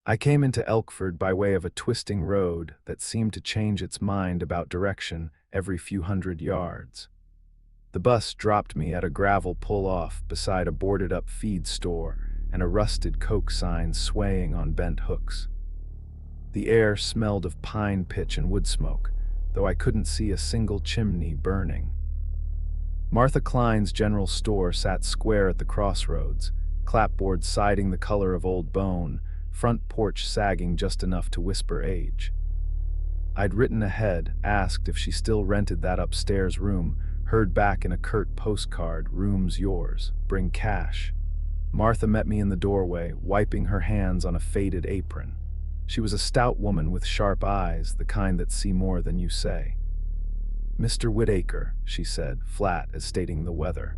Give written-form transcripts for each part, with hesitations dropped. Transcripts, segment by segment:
I came into Elkford by way of a twisting road that seemed to change its mind about direction every few hundred yards. The bus dropped me at a gravel pull-off beside a boarded-up feed store and a rusted Coke sign swaying on bent hooks. The air smelled of pine pitch and wood smoke, though I couldn't see a single chimney burning. Martha Klein's general store sat square at the crossroads, clapboard siding the color of old bone, front porch sagging just enough to whisper age. I'd written ahead, asked if she still rented that upstairs room, heard back in a curt postcard, "Room's yours, bring cash." Martha met me in the doorway, wiping her hands on a faded apron. She was a stout woman with sharp eyes, the kind that see more than you say. "Mr. Whitaker," she said, flat as stating the weather.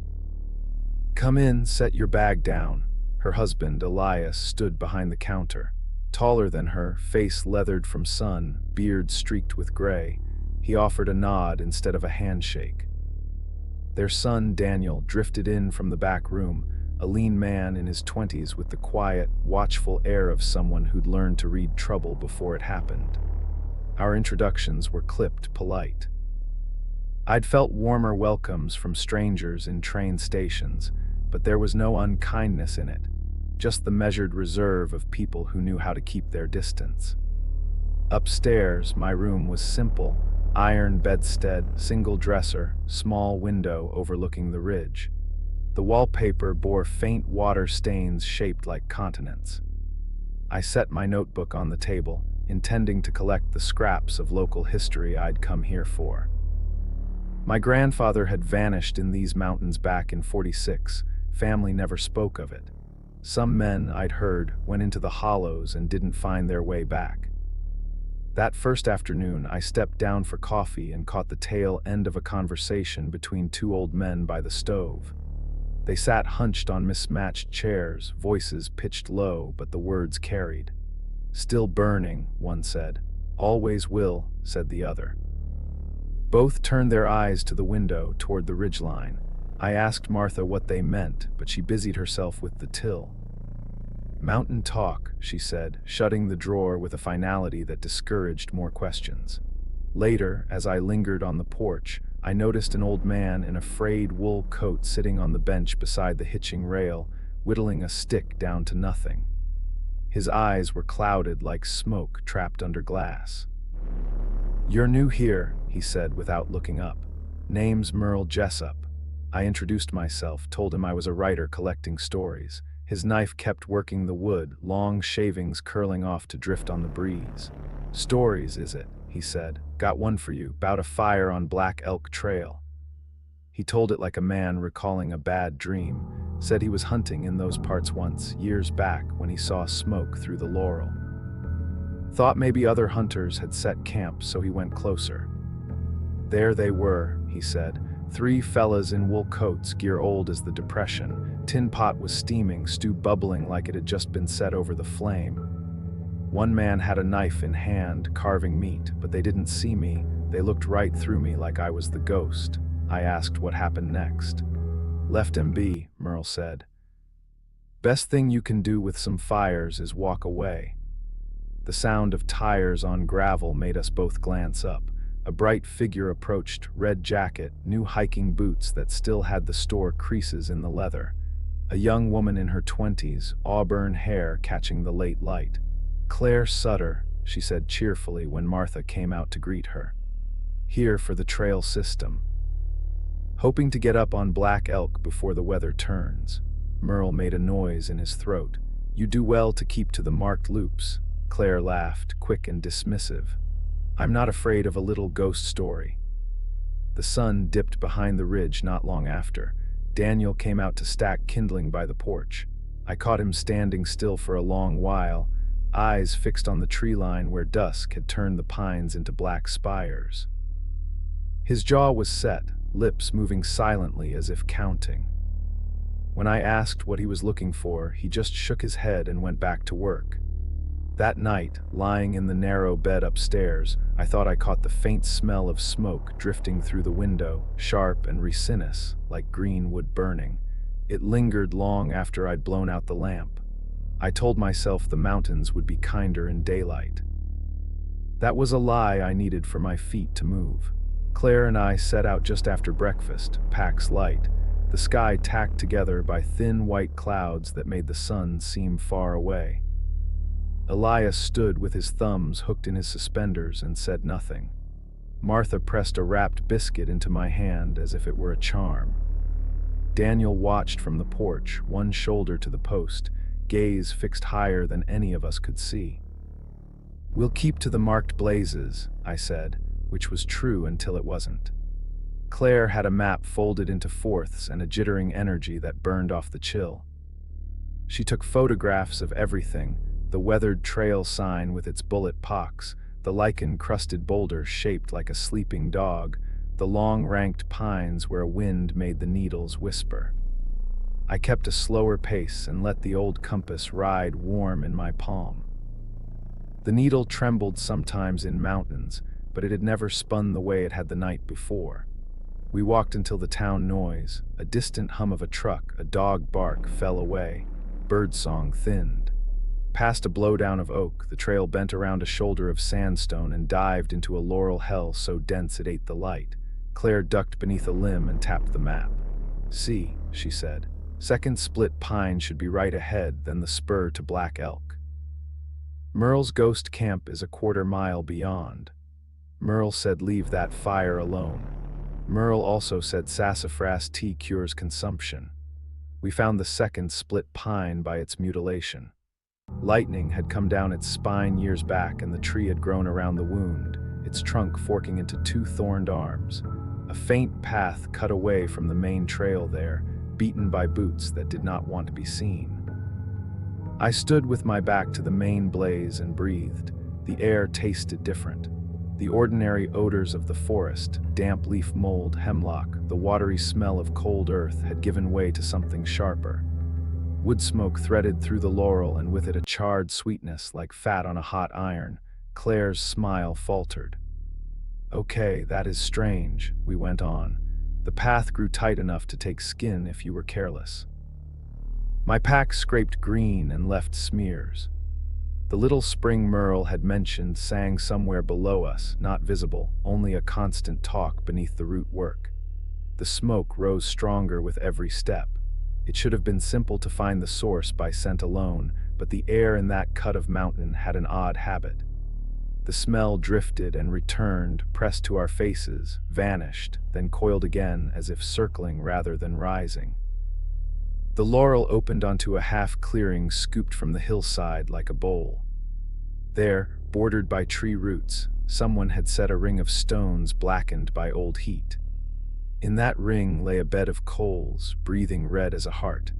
"Come in, set your bag down." Her husband, Elias, stood behind the counter. Taller than her, face leathered from sun, beard streaked with gray. He offered a nod instead of a handshake. Their son, Daniel, drifted in from the back room, a lean man in his 20s with the quiet, watchful air of someone who'd learned to read trouble before it happened. Our introductions were clipped polite. I'd felt warmer welcomes from strangers in train stations, but there was no unkindness in it, just the measured reserve of people who knew how to keep their distance. Upstairs, my room was simple: iron bedstead, single dresser, small window overlooking the ridge. The wallpaper bore faint water stains shaped like continents. I set my notebook on the table, intending to collect the scraps of local history I'd come here for. My grandfather had vanished in these mountains back in '46. Family never spoke of it. Some men, I'd heard, went into the hollows and didn't find their way back. That first afternoon, I stepped down for coffee and caught the tail end of a conversation between two old men by the stove. They sat hunched on mismatched chairs, voices pitched low, but the words carried. "Still burning," one said. "Always will," said the other. Both turned their eyes to the window, toward the ridgeline. I asked Martha what they meant, but she busied herself with the till. "Mountain talk," she said, shutting the drawer with a finality that discouraged more questions. Later, as I lingered on the porch, I noticed an old man in a frayed wool coat sitting on the bench beside the hitching rail, whittling a stick down to nothing. His eyes were clouded like smoke trapped under glass. "You're new here," he said without looking up. "Name's Merle Jessup." I introduced myself, told him I was a writer collecting stories. His knife kept working the wood, long shavings curling off to drift on the breeze. "Stories, is it?" he said. "Got one for you, 'bout a fire on Black Elk Trail." He told it like a man recalling a bad dream, said he was hunting in those parts once, years back, when he saw smoke through the laurel. Thought maybe other hunters had set camp, so he went closer. There they were, he said, 3 fellas in wool coats, gear old as the Depression. Tin pot was steaming, stew bubbling like it had just been set over the flame. One man had a knife in hand, carving meat, but they didn't see me. They looked right through me like I was the ghost. I asked what happened next. "Left him be," Merle said. "Best thing you can do with some fires is walk away." The sound of tires on gravel made us both glance up. A bright figure approached, red jacket, new hiking boots that still had the store creases in the leather. A young woman in her 20s, auburn hair catching the late light. "Claire Sutter," she said cheerfully when Martha came out to greet her. "Here for the trail system. Hoping to get up on Black Elk before the weather turns." Merle made a noise in his throat. "You do well to keep to the marked loops." Claire laughed, quick and dismissive. "I'm not afraid of a little ghost story." The sun dipped behind the ridge not long after. Daniel came out to stack kindling by the porch. I caught him standing still for a long while, eyes fixed on the tree line where dusk had turned the pines into black spires. His jaw was set, lips moving silently as if counting. When I asked what he was looking for, he just shook his head and went back to work. That night, lying in the narrow bed upstairs, I thought I caught the faint smell of smoke drifting through the window, sharp and resinous, like green wood burning. It lingered long after I'd blown out the lamp. I told myself the mountains would be kinder in daylight. That was a lie I needed for my feet to move. Claire and I set out just after breakfast, packs light, the sky tacked together by thin white clouds that made the sun seem far away. Elias stood with his thumbs hooked in his suspenders and said nothing. Martha pressed a wrapped biscuit into my hand as if it were a charm. Daniel watched from the porch, one shoulder to the post, gaze fixed higher than any of us could see. "We'll keep to the marked blazes," I said, which was true until it wasn't. Claire had a map folded into fourths and a jittering energy that burned off the chill. She took photographs of everything, the weathered trail sign with its bullet pocks, the lichen-crusted boulder shaped like a sleeping dog, the long-ranked pines where a wind made the needles whisper. I kept a slower pace and let the old compass ride warm in my palm. The needle trembled sometimes in mountains, but it had never spun the way it had the night before. We walked until the town noise, a distant hum of a truck, a dog bark, fell away. Birdsong thinned. Past a blowdown of oak, the trail bent around a shoulder of sandstone and dived into a laurel hell so dense it ate the light. Claire ducked beneath a limb and tapped the map. "See," she said. "Second split pine should be right ahead, then the spur to Black Elk. Merle's ghost camp is a quarter-mile beyond." Merle said leave that fire alone. Merle also said sassafras tea cures consumption. We found the second split pine by its mutilation. Lightning had come down its spine years back and the tree had grown around the wound, its trunk forking into two thorned arms. A faint path cut away from the main trail there, beaten by boots that did not want to be seen. I stood with my back to the main blaze and breathed. The air tasted different. The ordinary odors of the forest, damp leaf mold, hemlock, the watery smell of cold earth had given way to something sharper. Wood smoke threaded through the laurel and with it a charred sweetness like fat on a hot iron. Claire's smile faltered. "Okay, that is strange," we went on. "The path grew tight enough to take skin if you were careless." My pack scraped green and left smears. The little spring Merle had mentioned sang somewhere below us, not visible, only a constant talk beneath the root work. The smoke rose stronger with every step. It should have been simple to find the source by scent alone, but the air in that cut of mountain had an odd habit. The smell drifted and returned, pressed to our faces, vanished, then coiled again as if circling rather than rising. The laurel opened onto a half-clearing scooped from the hillside like a bowl. There, bordered by tree roots, someone had set a ring of stones blackened by old heat. In that ring lay a bed of coals, breathing red as a heart.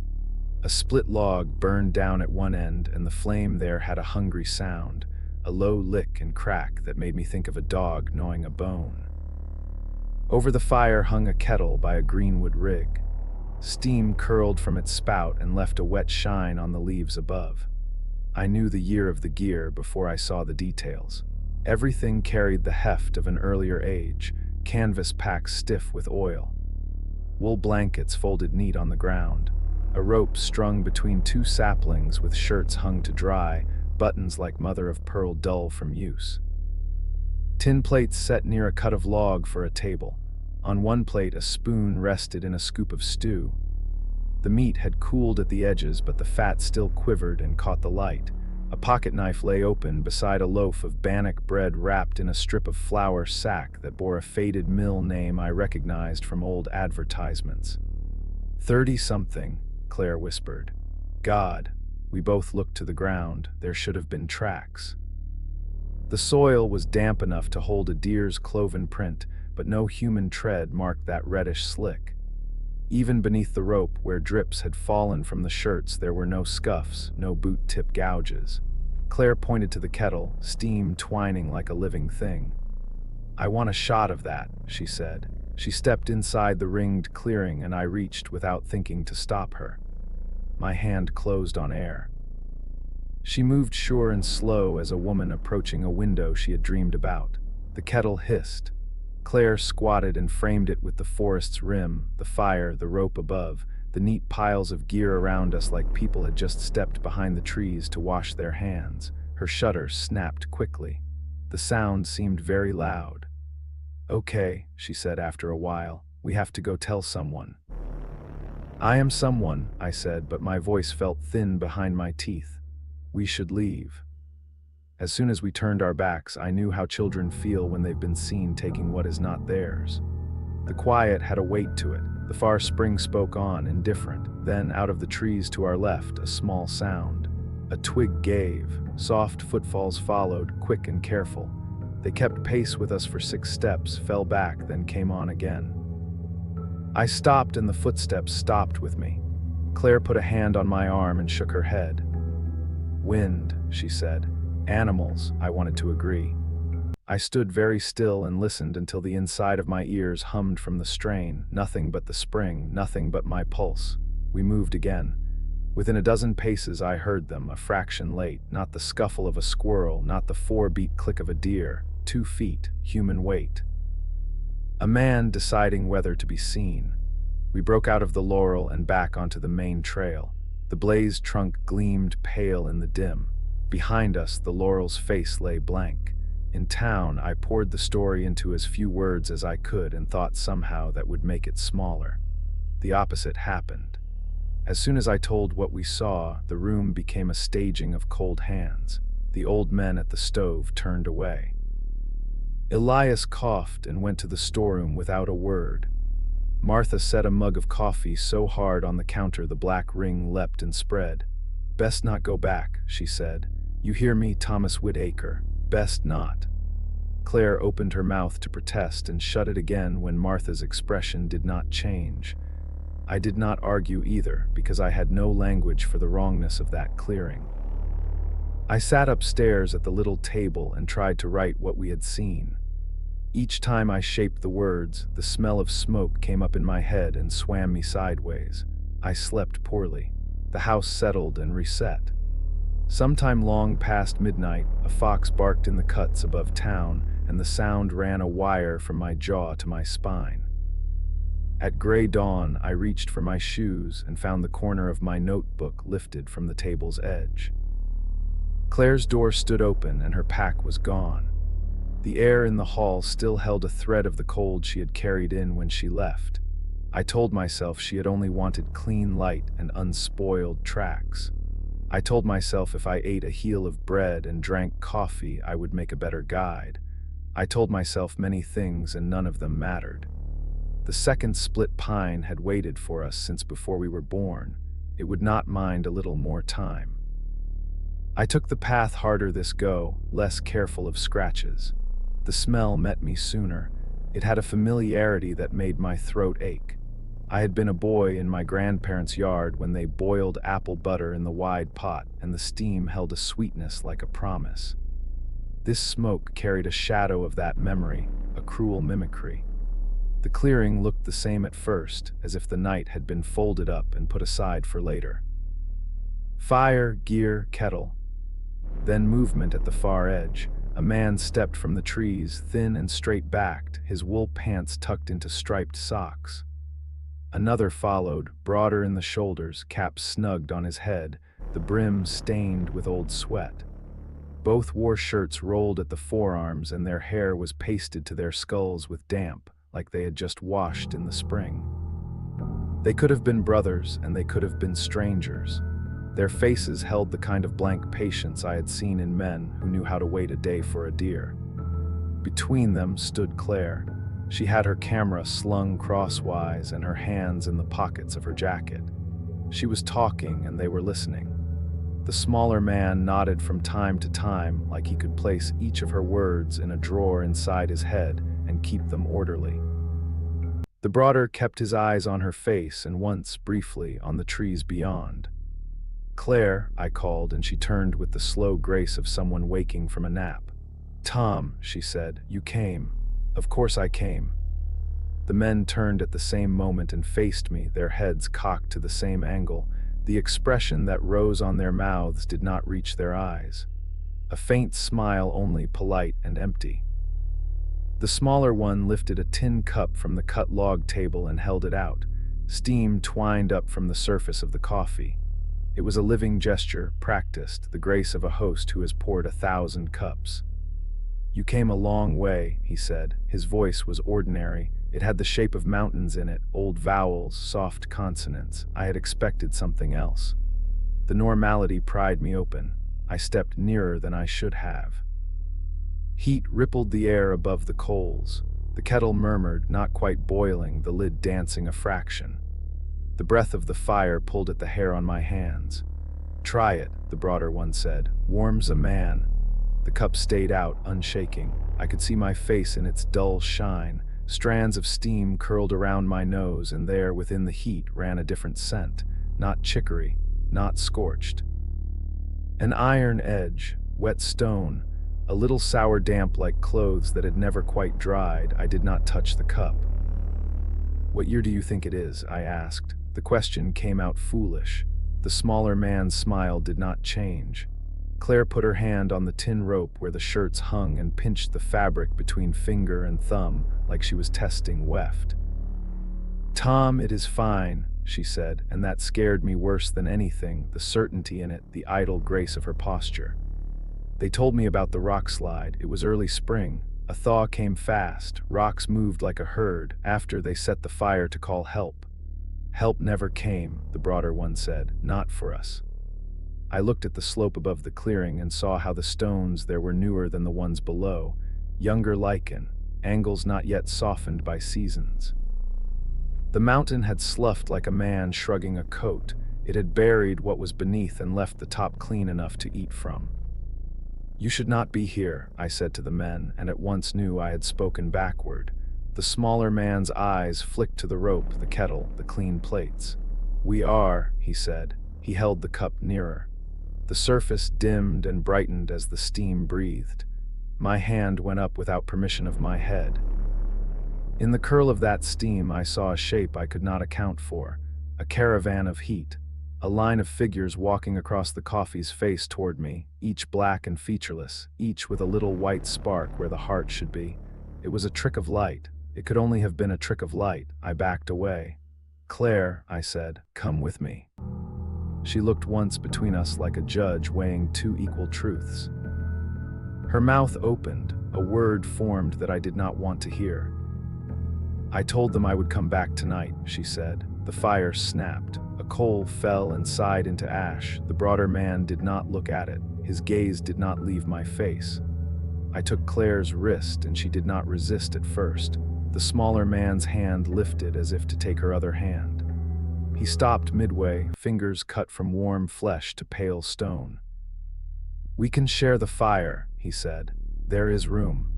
A split log burned down at one end, and the flame there had a hungry sound, a low lick and crack that made me think of a dog gnawing a bone. Over the fire hung a kettle by a greenwood rig. Steam curled from its spout and left a wet shine on the leaves above. I knew the year of the gear before I saw the details. Everything carried the heft of an earlier age, canvas packs stiff with oil. Wool blankets folded neat on the ground. A rope strung between two saplings with shirts hung to dry, buttons like mother-of-pearl dull from use. Tin plates set near a cut of log for a table. On one plate a spoon rested in a scoop of stew. The meat had cooled at the edges, but the fat still quivered and caught the light. A pocket knife lay open beside a loaf of bannock bread wrapped in a strip of flour sack that bore a faded mill name I recognized from old advertisements. 30-something, Claire whispered. God, we both looked to the ground. There should have been tracks. The soil was damp enough to hold a deer's cloven print, but no human tread marked that reddish slick. Even beneath the rope, where drips had fallen from the shirts, there were no scuffs, no boot-tip gouges. Claire pointed to the kettle, steam twining like a living thing. "I want a shot of that," she said. She stepped inside the ringed clearing, and I reached without thinking to stop her. My hand closed on air. She moved sure and slow as a woman approaching a window she had dreamed about. The kettle hissed. Claire squatted and framed it with the forest's rim, the fire, the rope above. the neat piles of gear around us like people had just stepped behind the trees to wash their hands. Her shutter snapped quickly. The sound seemed very loud. "Okay," she said after a while, "we have to go tell someone." "I am someone," I said, but my voice felt thin behind my teeth. "We should leave." As soon as we turned our backs, I knew how children feel when they've been seen taking what is not theirs. The quiet had a weight to it. The far spring spoke on, indifferent. Then, out of the trees to our left, a small sound. A twig gave. Soft footfalls followed, quick and careful. They kept pace with us for 6 steps, fell back, then came on again. I stopped and the footsteps stopped with me. Claire put a hand on my arm and shook her head. "Wind," she said. "Animals," I wanted to agree. I stood very still and listened until the inside of my ears hummed from the strain. Nothing but the spring, nothing but my pulse. We moved again. Within a dozen paces I heard them, a fraction late. Not the scuffle of a squirrel, not the 4-beat click of a deer. 2 feet, human weight. A man deciding whether to be seen. We broke out of the laurel and back onto the main trail. The blazed trunk gleamed pale in the dim. Behind us, the laurel's face lay blank. In town, I poured the story into as few words as I could and thought somehow that would make it smaller. The opposite happened. As soon as I told what we saw, the room became a staging of cold hands. The old men at the stove turned away. Elias coughed and went to the storeroom without a word. Martha set a mug of coffee so hard on the counter the black ring leapt and spread. "Best not go back," she said. "You hear me, Thomas Whitaker? Best not." Claire opened her mouth to protest and shut it again when Martha's expression did not change. I did not argue either, because I had no language for the wrongness of that clearing. I sat upstairs at the little table and tried to write what we had seen. Each time I shaped the words, the smell of smoke came up in my head and swam me sideways. I slept poorly. The house settled and reset. Sometime long past midnight, a fox barked in the cuts above town, and the sound ran a wire from my jaw to my spine. At gray dawn, I reached for my shoes and found the corner of my notebook lifted from the table's edge. Claire's door stood open and her pack was gone. The air in the hall still held a thread of the cold she had carried in when she left. I told myself she had only wanted clean light and unspoiled tracks. I told myself if I ate a heel of bread and drank coffee, I would make a better guide. I told myself many things and none of them mattered. The second split pine had waited for us since before we were born. It would not mind a little more time. I took the path harder this go, less careful of scratches. The smell met me sooner. It had a familiarity that made my throat ache. I had been a boy in my grandparents' yard when they boiled apple butter in the wide pot, and the steam held a sweetness like a promise. This smoke carried a shadow of that memory, a cruel mimicry. The clearing looked the same at first, as if the night had been folded up and put aside for later. Fire, gear, kettle. Then movement at the far edge. A man stepped from the trees, thin and straight-backed, his wool pants tucked into striped socks. Another followed, broader in the shoulders, cap snugged on his head, the brim stained with old sweat. Both wore shirts rolled at the forearms, and their hair was pasted to their skulls with damp, like they had just washed in the spring. They could have been brothers, and they could have been strangers. Their faces held the kind of blank patience I had seen in men who knew how to wait a day for a deer. Between them stood Claire. She had her camera slung crosswise and her hands in the pockets of her jacket. She was talking and they were listening. The smaller man nodded from time to time like he could place each of her words in a drawer inside his head and keep them orderly. The broader kept his eyes on her face and once, briefly, on the trees beyond. "Claire," I called, and she turned with the slow grace of someone waking from a nap. "Tom," she said, "you came." "Of course I came." The men turned at the same moment and faced me, their heads cocked to the same angle. The expression that rose on their mouths did not reach their eyes. A faint smile only, polite and empty. The smaller one lifted a tin cup from the cut log table and held it out. Steam twined up from the surface of the coffee. It was a living gesture, practiced, the grace of a host who has poured 1,000 cups. "You came a long way," he said. His voice was ordinary. It had the shape of mountains in it, old vowels, soft consonants. I had expected something else. The normality pried me open. I stepped nearer than I should have. Heat rippled the air above the coals. The kettle murmured, not quite boiling, the lid dancing a fraction. The breath of the fire pulled at the hair on my hands. "Try it," the broader one said. "Warms a man." The cup stayed out, unshaking. I could see my face in its dull shine. Strands of steam curled around my nose, and there, within the heat, ran a different scent. Not chicory, not scorched. An iron edge, wet stone, a little sour damp like clothes that had never quite dried. I did not touch the cup. "What year do you think it is?" I asked. The question came out foolish. The smaller man's smile did not change. Claire put her hand on the tin rope where the shirts hung and pinched the fabric between finger and thumb like she was testing weft. "Tom, it is fine," she said, and that scared me worse than anything, the certainty in it, the idle grace of her posture. "They told me about the rock slide. It was early spring. A thaw came fast. Rocks moved like a herd. After, they set the fire to call help." "Help never came," the broader one said. "Not for us." I looked at the slope above the clearing and saw how the stones there were newer than the ones below, younger lichen, angles not yet softened by seasons. The mountain had sloughed like a man shrugging a coat. It had buried what was beneath and left the top clean enough to eat from. "You should not be here," I said to the men, and at once knew I had spoken backward. The smaller man's eyes flicked to the rope, the kettle, the clean plates. "We are," he said. He held the cup nearer. The surface dimmed and brightened as the steam breathed. My hand went up without permission of my head. In the curl of that steam I saw a shape I could not account for, a caravan of heat, a line of figures walking across the coffee's face toward me, each black and featureless, each with a little white spark where the heart should be. It was a trick of light. It could only have been a trick of light. I backed away. "Claire," I said, "come with me." She looked once between us like a judge weighing two equal truths. Her mouth opened, a word formed that I did not want to hear. "I told them I would come back tonight," she said. The fire snapped. A coal fell and sighed into ash. The broader man did not look at it. His gaze did not leave my face. I took Claire's wrist, and she did not resist at first. The smaller man's hand lifted as if to take her other hand. He stopped midway, fingers cut from warm flesh to pale stone. "We can share the fire," he said. "There is room."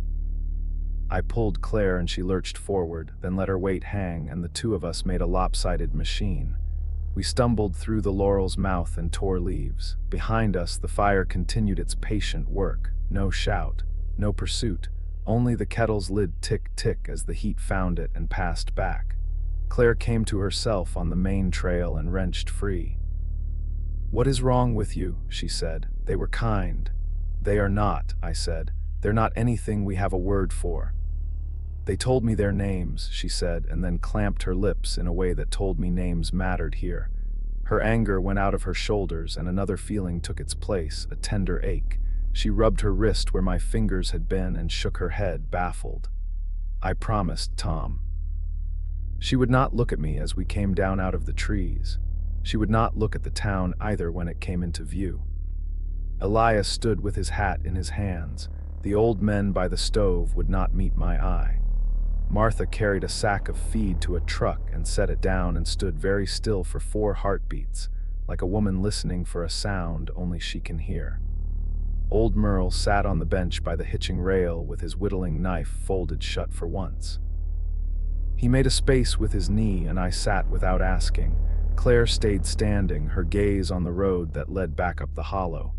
I pulled Claire and she lurched forward, then let her weight hang, and the two of us made a lopsided machine. We stumbled through the laurel's mouth and tore leaves. Behind us, the fire continued its patient work. No shout, no pursuit, only the kettle's lid tick-tick as the heat found it and passed back. Claire came to herself on the main trail and wrenched free. "What is wrong with you?" she said. "They were kind." "They are not," I said. "They're not anything we have a word for." "They told me their names," she said, and then clamped her lips in a way that told me names mattered here. Her anger went out of her shoulders and another feeling took its place, a tender ache. She rubbed her wrist where my fingers had been and shook her head, baffled. "I promised, Tom." She would not look at me as we came down out of the trees. She would not look at the town either when it came into view. Elias stood with his hat in his hands. The old men by the stove would not meet my eye. Martha carried a sack of feed to a truck and set it down and stood very still for 4 heartbeats, like a woman listening for a sound only she can hear. Old Merle sat on the bench by the hitching rail with his whittling knife folded shut for once. He made a space with his knee and I sat without asking. Claire stayed standing, her gaze on the road that led back up the hollow.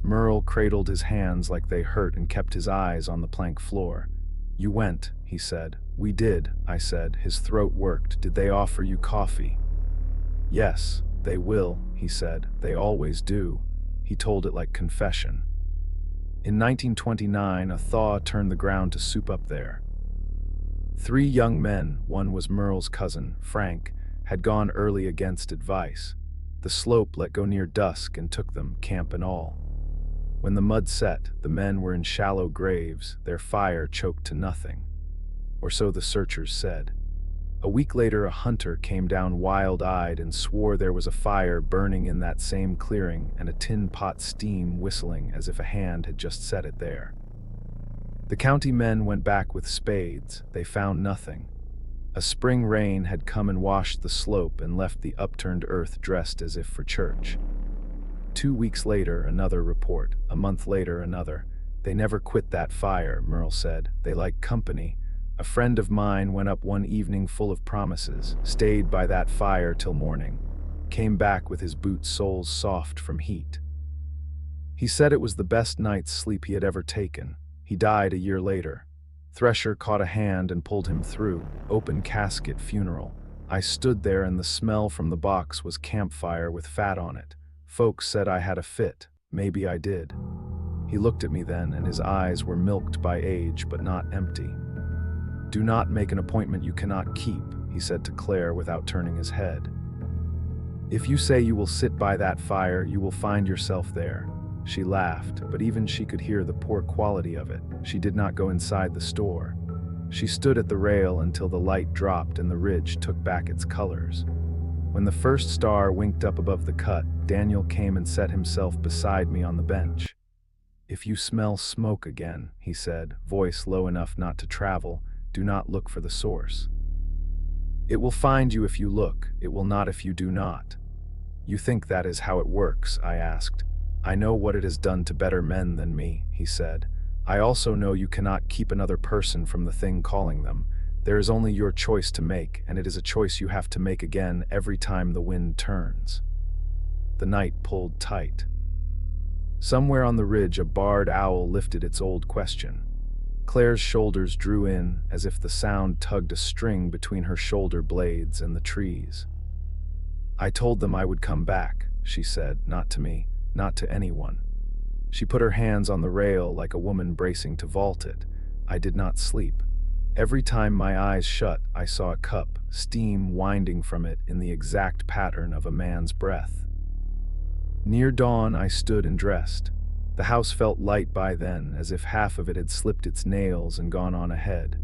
Merle cradled his hands like they hurt and kept his eyes on the plank floor. "You went," he said. "We did," I said. His throat worked. "Did they offer you coffee?" "Yes, they will," he said. "They always do." He told it like confession. In 1929, a thaw turned the ground to soup up there. 3 young men, one was Merle's cousin, Frank, had gone early against advice. The slope let go near dusk and took them, camp and all. When the mud set, the men were in shallow graves, their fire choked to nothing. Or so the searchers said. A week later, a hunter came down wild-eyed and swore there was a fire burning in that same clearing and a tin pot steam whistling as if a hand had just set it there. The county men went back with spades. They found nothing. A spring rain had come and washed the slope and left the upturned earth dressed as if for church. 2 weeks later, another report. A month later, another. They never quit that fire, Merle said. They like company. A friend of mine went up one evening full of promises, stayed by that fire till morning, came back with his boot soles soft from heat. He said it was the best night's sleep he had ever taken. He died a year later. Thresher caught a hand and pulled him through, open casket funeral. I stood there and the smell from the box was campfire with fat on it. Folks said I had a fit. Maybe I did. He looked at me then and his eyes were milked by age but not empty. "Do not make an appointment you cannot keep," he said to Claire without turning his head. "If you say you will sit by that fire, you will find yourself there." She laughed, but even she could hear the poor quality of it. She did not go inside the store. She stood at the rail until the light dropped and the ridge took back its colors. When the first star winked up above the cut, Daniel came and set himself beside me on the bench. "If you smell smoke again," he said, voice low enough not to travel, "do not look for the source. It will find you if you look, it will not if you do not." "You think that is how it works?" I asked. "I know what it has done to better men than me," he said. "I also know you cannot keep another person from the thing calling them. There is only your choice to make, and it is a choice you have to make again every time the wind turns." The night pulled tight. Somewhere on the ridge a barred owl lifted its old question. Claire's shoulders drew in, as if the sound tugged a string between her shoulder blades and the trees. "I told them I would come back," she said, not to me, not to anyone. She put her hands on the rail like a woman bracing to vault it. I did not sleep. Every time my eyes shut, I saw a cup, steam winding from it in the exact pattern of a man's breath. Near dawn, I stood and dressed. The house felt light by then, as if half of it had slipped its nails and gone on ahead.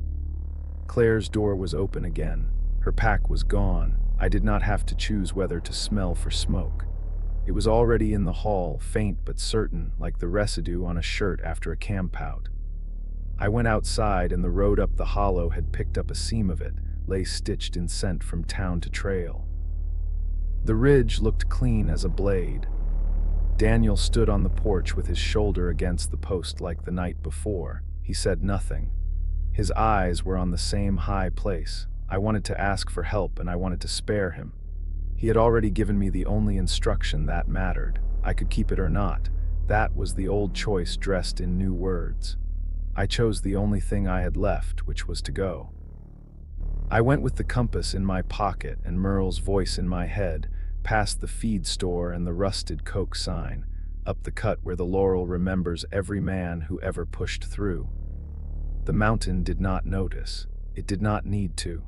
Claire's door was open again. Her pack was gone. I did not have to choose whether to smell for smoke. It was already in the hall, faint but certain, like the residue on a shirt after a campout. I went outside and the road up the hollow had picked up a seam of it, lay stitched in scent from town to trail. The ridge looked clean as a blade. Daniel stood on the porch with his shoulder against the post like the night before. He said nothing. His eyes were on the same high place. I wanted to ask for help and I wanted to spare him. He had already given me the only instruction that mattered. I could keep it or not. That was the old choice dressed in new words. I chose the only thing I had left, which was to go. I went with the compass in my pocket and Merle's voice in my head, past the feed store and the rusted Coke sign, up the cut where the laurel remembers every man who ever pushed through. The mountain did not notice. It did not need to.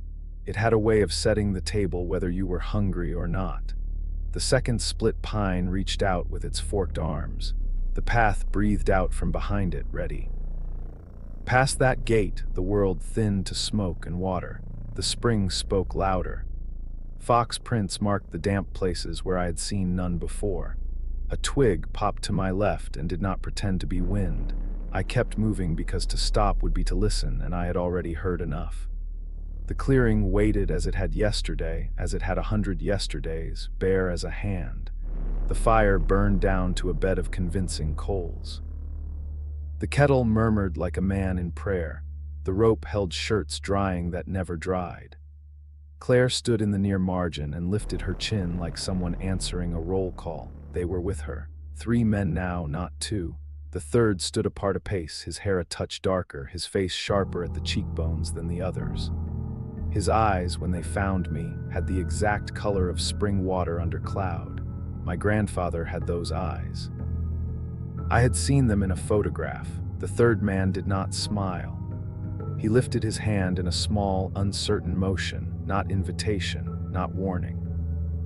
It had a way of setting the table whether you were hungry or not. The second split pine reached out with its forked arms. The path breathed out from behind it, ready. Past that gate, the world thinned to smoke and water. The spring spoke louder. Fox prints marked the damp places where I had seen none before. A twig popped to my left and did not pretend to be wind. I kept moving because to stop would be to listen, and I had already heard enough. The clearing waited as it had yesterday, as it had 100 yesterdays, bare as a hand. The fire burned down to a bed of convincing coals. The kettle murmured like a man in prayer. The rope held shirts drying that never dried. Claire stood in the near margin and lifted her chin like someone answering a roll call. They were with her. 3 men now, not 2. The third stood apart a pace, his hair a touch darker, his face sharper at the cheekbones than the others. His eyes, when they found me, had the exact color of spring water under cloud. My grandfather had those eyes. I had seen them in a photograph. The third man did not smile. He lifted his hand in a small, uncertain motion, not invitation. not warning.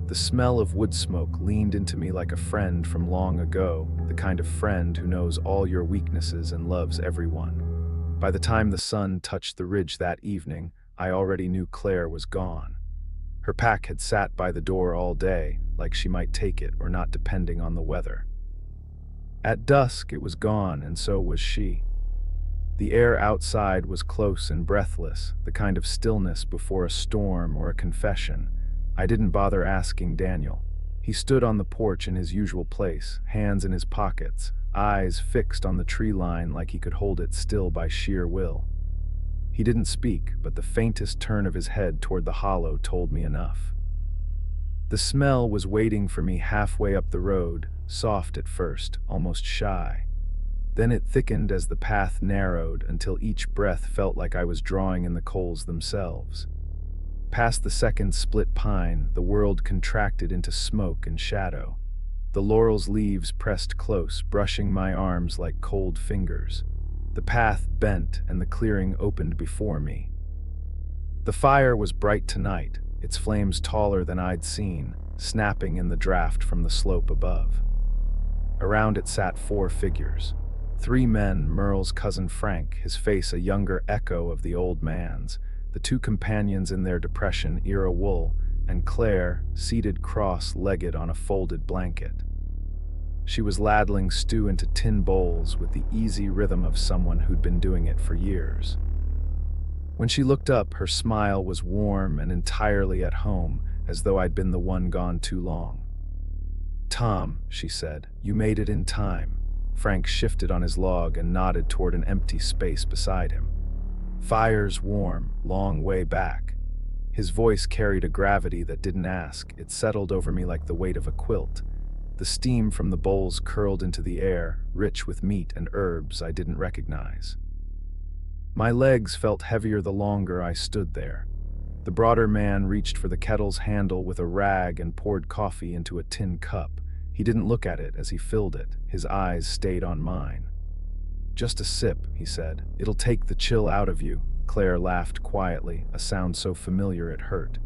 The smell of wood smoke leaned into me like a friend from long ago, the kind of friend who knows all your weaknesses and loves everyone. By the time the sun touched the ridge that evening, I already knew Claire was gone. Her pack had sat by the door all day, like she might take it or not depending on the weather. At dusk it was gone, and so was she. The air outside was close and breathless, the kind of stillness before a storm or a confession. I didn't bother asking Daniel. He stood on the porch in his usual place, hands in his pockets, eyes fixed on the tree line like he could hold it still by sheer will. He didn't speak, but the faintest turn of his head toward the hollow told me enough. The smell was waiting for me halfway up the road, soft at first, almost shy. Then it thickened as the path narrowed until each breath felt like I was drawing in the coals themselves. Past the second split pine, the world contracted into smoke and shadow. The laurel's leaves pressed close, brushing my arms like cold fingers. The path bent and the clearing opened before me. The fire was bright tonight, its flames taller than I'd seen, snapping in the draft from the slope above. Around it sat 4 figures. 3 men, Merle's cousin Frank, his face a younger echo of the old man's, the 2 companions in their Depression-era wool, and Claire, seated cross-legged on a folded blanket. She was ladling stew into tin bowls with the easy rhythm of someone who'd been doing it for years. When she looked up, her smile was warm and entirely at home, as though I'd been the one gone too long. "Tom," she said, "you made it in time." Frank shifted on his log and nodded toward an empty space beside him. "Fire's warm, long way back." His voice carried a gravity that didn't ask. It settled over me like the weight of a quilt. The steam from the bowls curled into the air, rich with meat and herbs I didn't recognize. My legs felt heavier the longer I stood there. The broader man reached for the kettle's handle with a rag and poured coffee into a tin cup. He didn't look at it as he filled it. His eyes stayed on mine. "Just a sip," he said. "It'll take the chill out of you." Claire laughed quietly, a sound so familiar it hurt.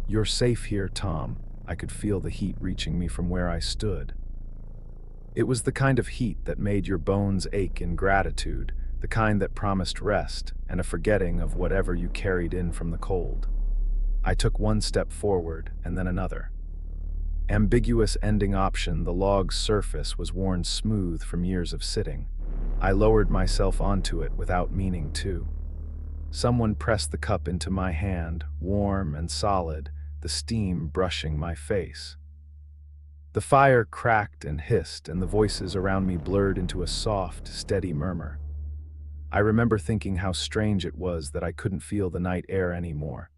"You're safe here, Tom." I could feel the heat reaching me from where I stood. It was the kind of heat that made your bones ache in gratitude, the kind that promised rest and a forgetting of whatever you carried in from the cold. I took 1 step forward and then another. Ambiguous ending option, the log's surface was worn smooth from years of sitting. I lowered myself onto it without meaning to. Someone pressed the cup into my hand, warm and solid, the steam brushing my face. The fire cracked and hissed, and the voices around me blurred into a soft, steady murmur. I remember thinking how strange it was that I couldn't feel the night air anymore.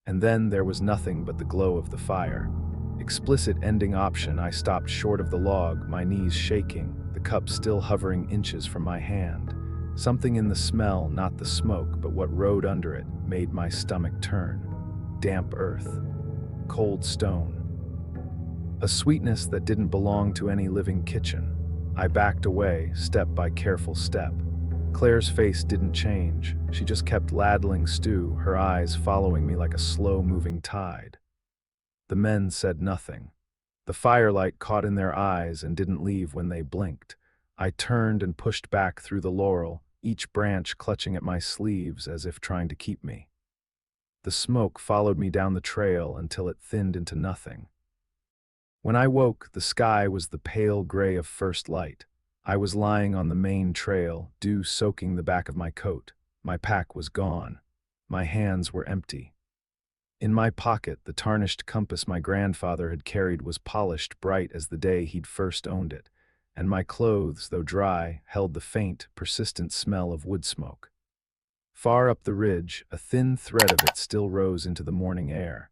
And then there was nothing but the glow of the fire. Explicit ending option, I stopped short of the log, my knees shaking, the cup still hovering inches from my hand. Something in the smell, not the smoke, but what rode under it, made my stomach turn. Damp earth. Cold stone. A sweetness that didn't belong to any living kitchen. I backed away, step by careful step. Claire's face didn't change. She just kept ladling stew, her eyes following me like a slow-moving tide. The men said nothing. The firelight caught in their eyes and didn't leave when they blinked. I turned and pushed back through the laurel, each branch clutching at my sleeves as if trying to keep me. The smoke followed me down the trail until it thinned into nothing. When I woke, the sky was the pale gray of first light. I was lying on the main trail, dew soaking the back of my coat. My pack was gone. My hands were empty. In my pocket, the tarnished compass my grandfather had carried was polished bright as the day he'd first owned it, and my clothes, though dry, held the faint, persistent smell of wood smoke. Far up the ridge, a thin thread of it still rose into the morning air.